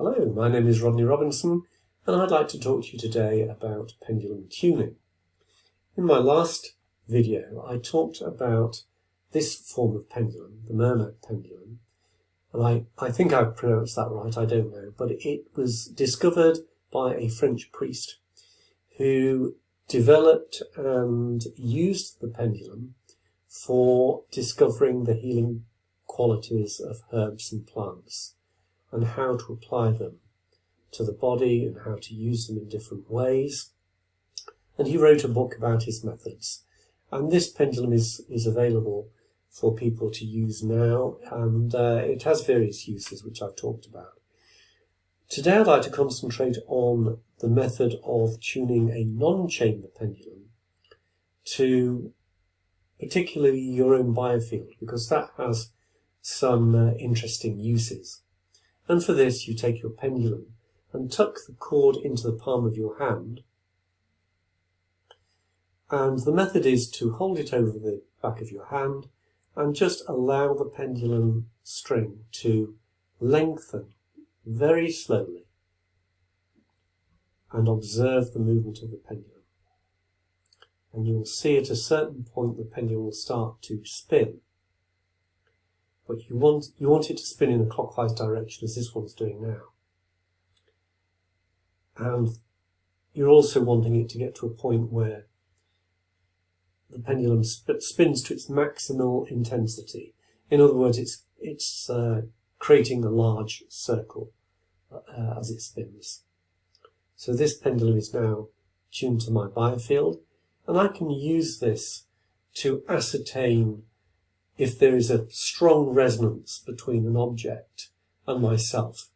Hello, my name is Rodney Robinson and I'd like to talk to you today about pendulum tuning. In my last video I talked about this form of pendulum, the Mermet pendulum, and I think I've pronounced that right, I don't know, but it was discovered by a French priest who developed and used the pendulum for discovering the healing qualities of herbs and plants, and how to apply them to the body and how to use them in different ways. And he wrote a book about his methods. And this pendulum is available for people to use now, and it has various uses which I've talked about. Today I'd like to concentrate on the method of tuning a non-chamber pendulum to particularly your own biofield, because that has some interesting uses. And for this, you take your pendulum and tuck the cord into the palm of your hand. And the method is to hold it over the back of your hand and just allow the pendulum string to lengthen very slowly and observe the movement of the pendulum. And you will see at a certain point the pendulum will start to spin. But you want it to spin in a clockwise direction, as this one's doing now. And you're also wanting it to get to a point where the pendulum spins to its maximal intensity. In other words, it's creating a large circle as it spins. So this pendulum is now tuned to my biofield, and I can use this to ascertain if there is a strong resonance between an object and myself.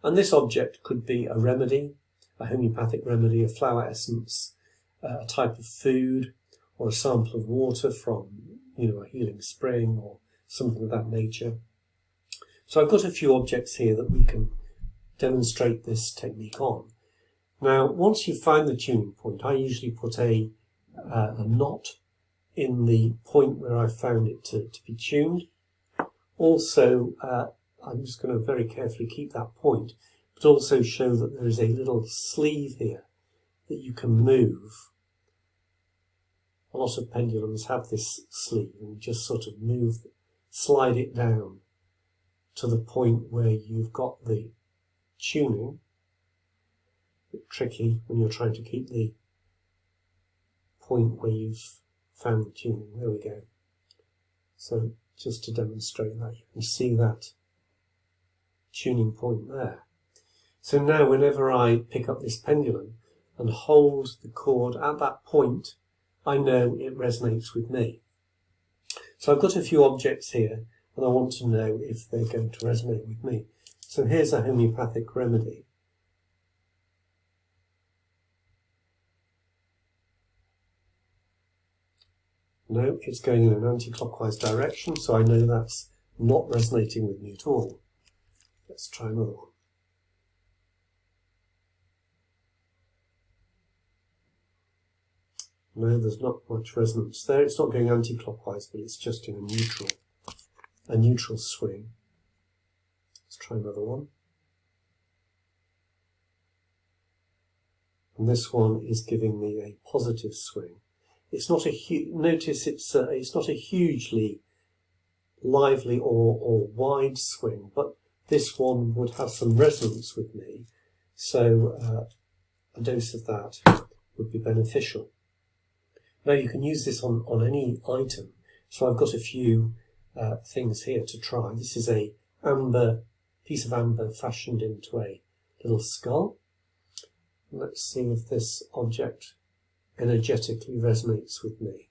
And this object could be a remedy, a homeopathic remedy, a flower essence, a type of food, or a sample of water from, a healing spring or something of that nature. So I've got a few objects here that we can demonstrate this technique on. Now, once you find the tuning point, I usually put a knot in the point where I found it to be tuned. Also, I'm just going to very carefully keep that point, but also show that there is a little sleeve here that you can move. A lot of pendulums have this sleeve, and you just sort of slide it down to the point where you've got the tuning. A bit tricky when you're trying to keep the point where you've found the tuning. There we go. So just to demonstrate that, you can see that tuning point there. So now whenever I pick up this pendulum and hold the cord at that point, I know it resonates with me. So I've got a few objects here and I want to know if they're going to resonate with me. So here's a homeopathic remedy. No, it's going in an anti-clockwise direction, so I know that's not resonating with me at all. Let's try another one. No, there's not much resonance there. It's not going anti-clockwise, but it's just in a neutral swing. Let's try another one. And this one is giving me a positive swing. It's not notice it's not a hugely lively or wide swing, but this one would have some resonance with me, so a dose of that would be beneficial. Now you can use this on any item, so I've got a few things here to try. This is a piece of amber fashioned into a little skull. Let's see if this object energetically resonates with me.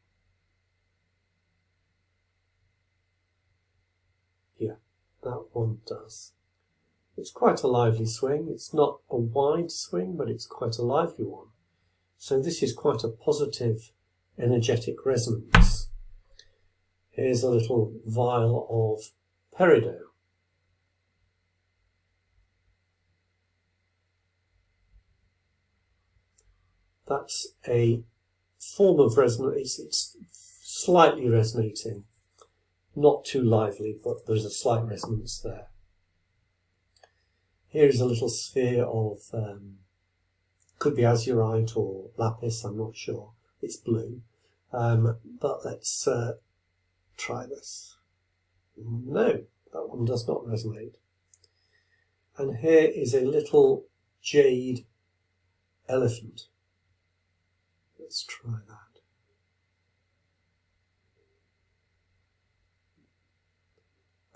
Yeah, that one does. It's quite a lively swing. It's not a wide swing, but it's quite a lively one. So this is quite a positive, energetic resonance. Here's a little vial of peridot. That's a form of resonance. It's slightly resonating, not too lively, but there's a slight resonance there. Here is a little sphere of, could be azurite or lapis, I'm not sure. It's blue. But let's try this. No, that one does not resonate. And here is a little jade elephant. Let's try that.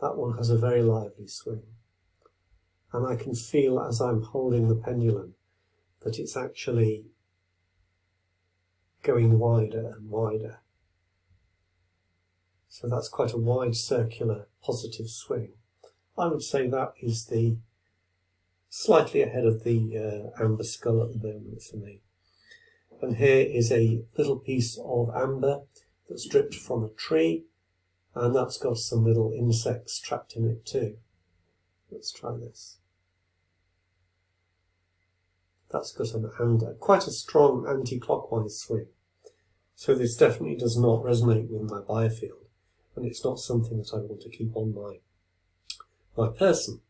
That one has a very lively swing. And I can feel as I'm holding the pendulum that it's actually going wider and wider. So that's quite a wide circular positive swing. I would say that is the slightly ahead of the amber skull at the moment for me. And here is a little piece of amber that's dripped from a tree, and that's got some little insects trapped in it too. Let's try this. That's got quite a strong anti-clockwise swing. So this definitely does not resonate with my biofield, and it's not something that I want to keep on my person.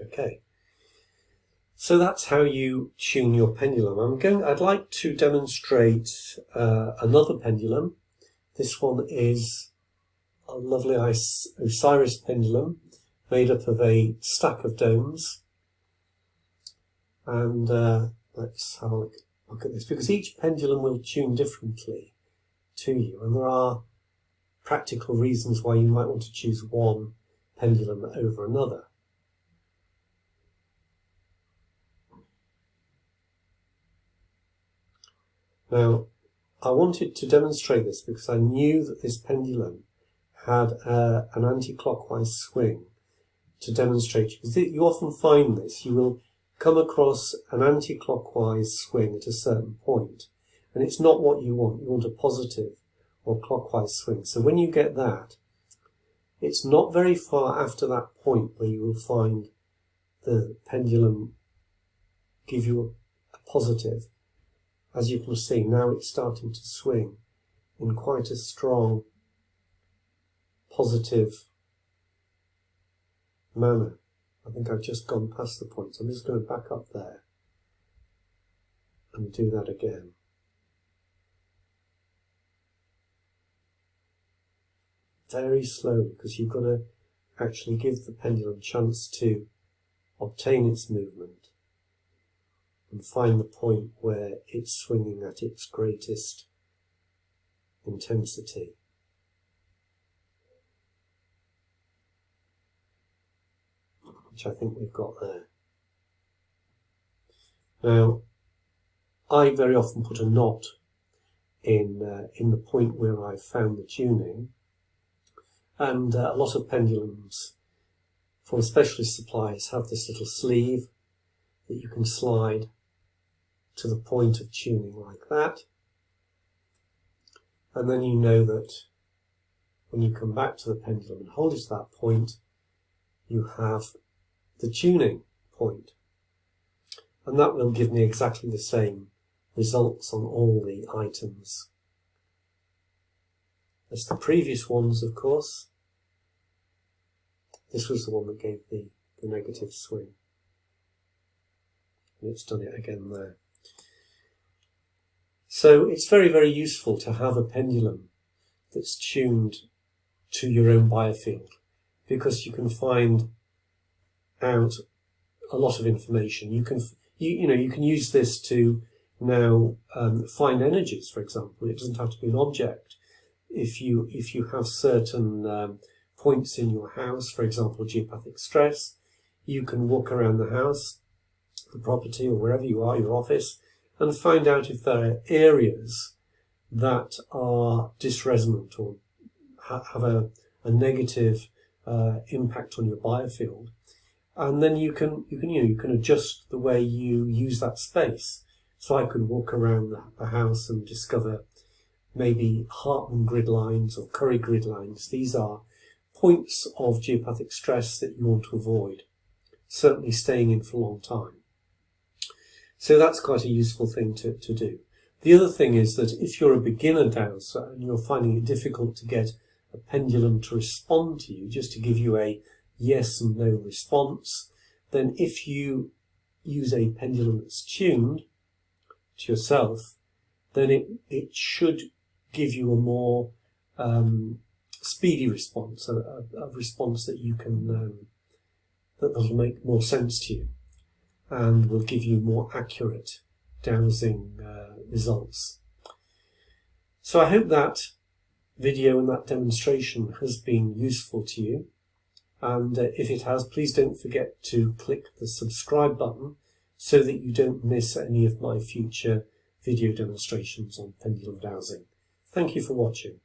Okay. So that's how you tune your pendulum. I'd like to demonstrate another pendulum. This one is a lovely Osiris pendulum made up of a stack of domes. And let's have a look at this, because each pendulum will tune differently to you, and there are practical reasons why you might want to choose one pendulum over another. Now, I wanted to demonstrate this because I knew that this pendulum had an anti-clockwise swing to demonstrate. Because you often find this, you will come across an anti-clockwise swing at a certain point, and it's not what you want. You want a positive or clockwise swing. So when you get that, it's not very far after that point where you will find the pendulum give you a positive. As you can see, now it's starting to swing in quite a strong, positive manner. I think I've just gone past the point, so I'm just going to back up there and do that again. Very slowly, because you've got to actually give the pendulum a chance to obtain its movement and find the point where it's swinging at its greatest intensity. Which I think we've got there. Now, I very often put a knot in the point where I've found the tuning, and a lot of pendulums from specialist suppliers have this little sleeve that you can slide to the point of tuning like that, and then you know that when you come back to the pendulum and hold it to that point, you have the tuning point, and that will give me exactly the same results on all the items as the previous ones, of course. This was the one that gave the negative swing, and it's done it again there. So it's very, very useful to have a pendulum that's tuned to your own biofield, because you can find out a lot of information. You can use this to now find energies, for example. It doesn't have to be an object. If you have certain points in your house, for example, geopathic stress, you can walk around the house, the property, or wherever you are, your office, and find out if there are areas that are dysresonant or have a negative impact on your biofield. And then you can adjust the way you use that space. So I could walk around the house and discover maybe Hartman grid lines or Curry grid lines. These are points of geopathic stress that you want to avoid, certainly staying in for a long time. So that's quite a useful thing to do. The other thing is that if you're a beginner dowser and you're finding it difficult to get a pendulum to respond to you, just to give you a yes and no response, then if you use a pendulum that's tuned to yourself, then it should give you a more speedy response, a response that you can that'll make more sense to you and will give you more accurate dowsing results. So I hope that video and that demonstration has been useful to you, and if it has, please don't forget to click the subscribe button so that you don't miss any of my future video demonstrations on pendulum dowsing. Thank you for watching.